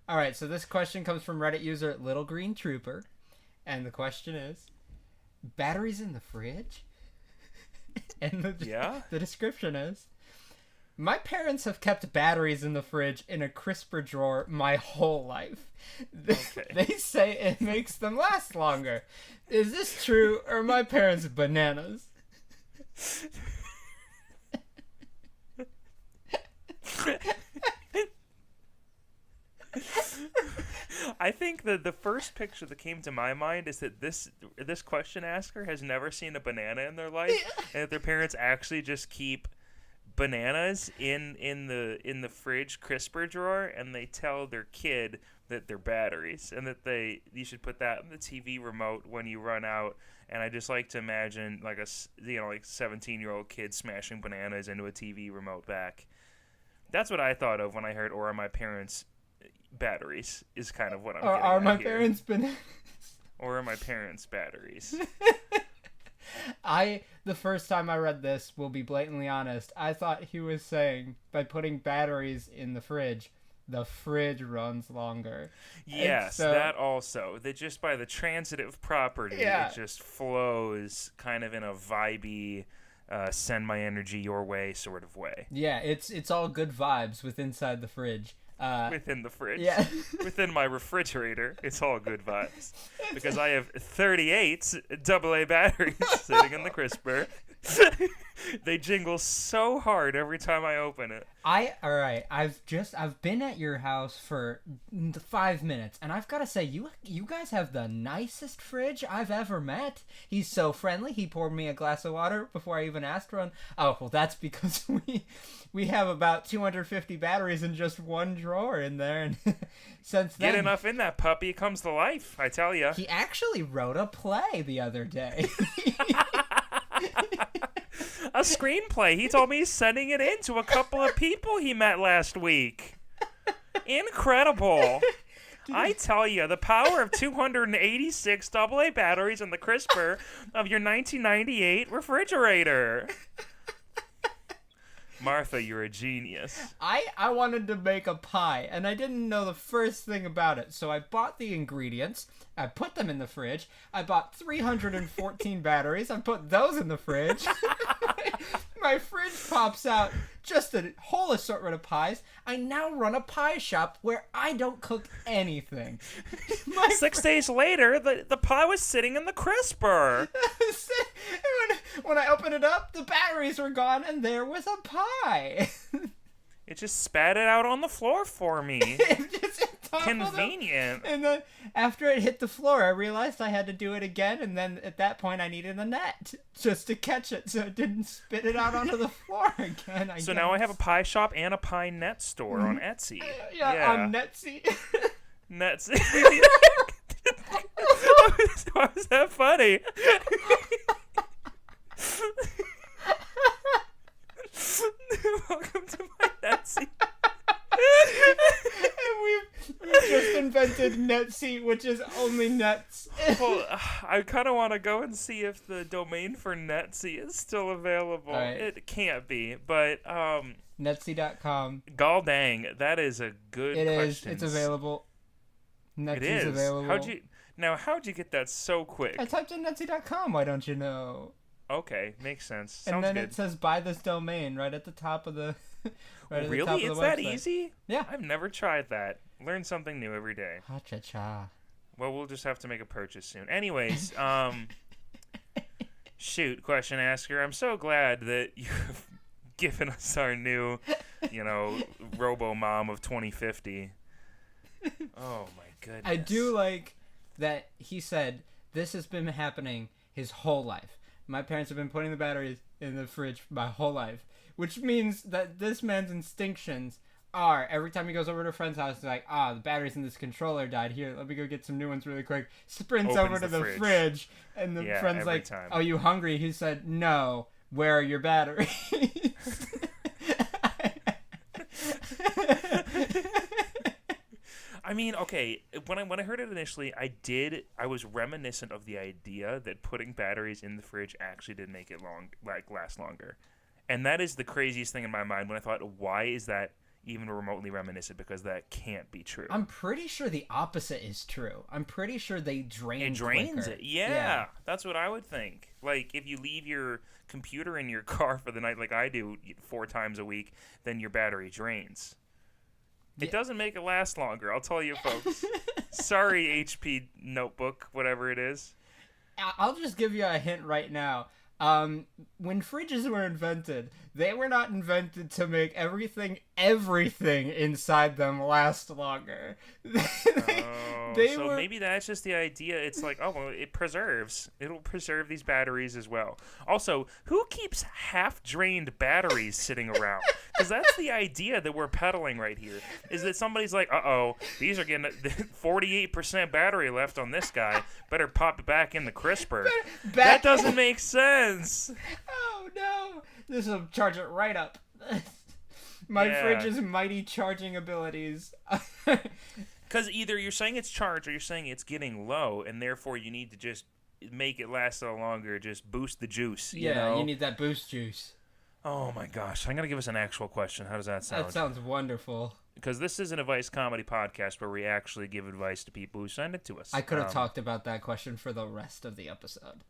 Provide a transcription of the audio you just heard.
All right, so this question comes from Reddit user Little Green Trooper, and the question is, batteries in the fridge? And the description is, my parents have kept batteries in the fridge in a crisper drawer my whole life. Okay. They say it makes them last longer. Is this true, or are my parents bananas? I think that the first picture that came to my mind is that this question asker has never seen a banana in their life, and that their parents actually just keep bananas in the fridge crisper drawer, and they tell their kid that they're batteries, and that you should put that in the TV remote when you run out. And I just like to imagine like 17-year-old kid smashing bananas into a TV remote back. That's what I thought of when I heard "or are my parents batteries" is kind of what I'm getting Are my here. parents bananas? Or are my parents batteries? The first time I read this, will be blatantly honest, I thought he was saying by putting batteries in the fridge runs longer. Yes, that also. That just by the transitive property, it just flows kind of in a vibey, send my energy your way sort of way. Yeah, it's all good vibes inside the fridge. Within the fridge. Yeah. Within my refrigerator, it's all good vibes. Because I have 38 AA batteries sitting in the crisper. They jingle so hard every time I open it. Alright, I've been at your house for 5 minutes, and I've got to say, you guys have the nicest fridge I've ever met. He's so friendly. He poured me a glass of water before I even asked for one. Oh, well, that's because we have about 250 batteries in just one drawer in there, and since then... Get enough in that puppy, it comes to life, I tell ya. He actually wrote a play the other day. A screenplay. He told me he's sending it in to a couple of people he met last week. Incredible. I tell you, the power of 286 AA batteries in the crisper of your 1998 refrigerator. Martha, you're a genius. I wanted to make a pie, and I didn't know the first thing about it, so I bought the ingredients, I put them in the fridge, I bought 314 batteries, I put those in the fridge. My fridge pops out just a whole assortment of pies. I now run a pie shop where I don't cook anything. 6 days later, the pie was sitting in the crisper. When I opened it up, the batteries were gone, and there was a pie. It just spat it out on the floor for me. Convenient. And then after it hit the floor, I realized I had to do it again, and then at that point I needed a net just to catch it so it didn't spit it out onto the floor again. So now I have a pie shop and a pie net store on Etsy. Yeah, on Netsy. Netsy. Why was that funny? Welcome to my Netsy. We've just invented Netsy, which is only nets. Well, I kind of want to go and see if the domain for Netsy is still available. Right. It can't be, but Netsy.com. Gall dang, that is a good question. It is. It's available. Netsy's it is. available. How'd you get that so quick? I typed in Netsy.com. Why don't you know? Okay, makes sense. Sounds and then good. It says buy this domain right at the top of the Really? top of the It's website. that easy? Yeah. I've never tried that. Learn something new every day. Ha-cha-cha. Well, we'll just have to make a purchase soon. Anyways, shoot, question asker. I'm so glad that you've given us our new, robo-mom of 2050. Oh, my goodness. I do like that he said this has been happening his whole life. My parents have been putting the batteries in the fridge my whole life, which means that this man's instinctions are every time he goes over to a friend's house, he's like, the batteries in this controller died. Here, let me go get some new ones really quick. Sprints Opens over to the fridge. fridge, and the friend's like, time. "Oh, you hungry?" He said, "No. Where are your batteries?" I mean, okay, when I heard it initially, I was reminiscent of the idea that putting batteries in the fridge actually did make it last longer. And that is the craziest thing in my mind when I thought, why is that even remotely reminiscent, because that can't be true. I'm pretty sure the opposite is true. I'm pretty sure they drain It drains quicker. it. Yeah, that's what I would think. Like, if you leave your computer in your car for the night like I do 4 times a week, then your battery drains. It doesn't make it last longer, I'll tell you, folks. Sorry, HP notebook, whatever it is. I'll just give you a hint right now. When fridges were invented, they were not invented to make everything inside them last longer. So maybe that's just the idea. It's like, oh, well, it'll preserve these batteries as well. Also, who keeps half-drained batteries sitting around? Because that's the idea that we're peddling right here, is that somebody's like, uh-oh, these are getting 48% battery left on this guy. Better pop it back in the crisper. That doesn't make sense. Oh, no. This will charge it right up. My fridge's mighty charging abilities. Because either you're saying it's charged or you're saying it's getting low, and therefore you need to just make it last a little longer, just boost the juice. You know? You need that boost juice. Oh my gosh. I'm going to give us an actual question. How does that sound? That sounds wonderful. Because this is an advice comedy podcast where we actually give advice to people who send it to us. I could have talked about that question for the rest of the episode.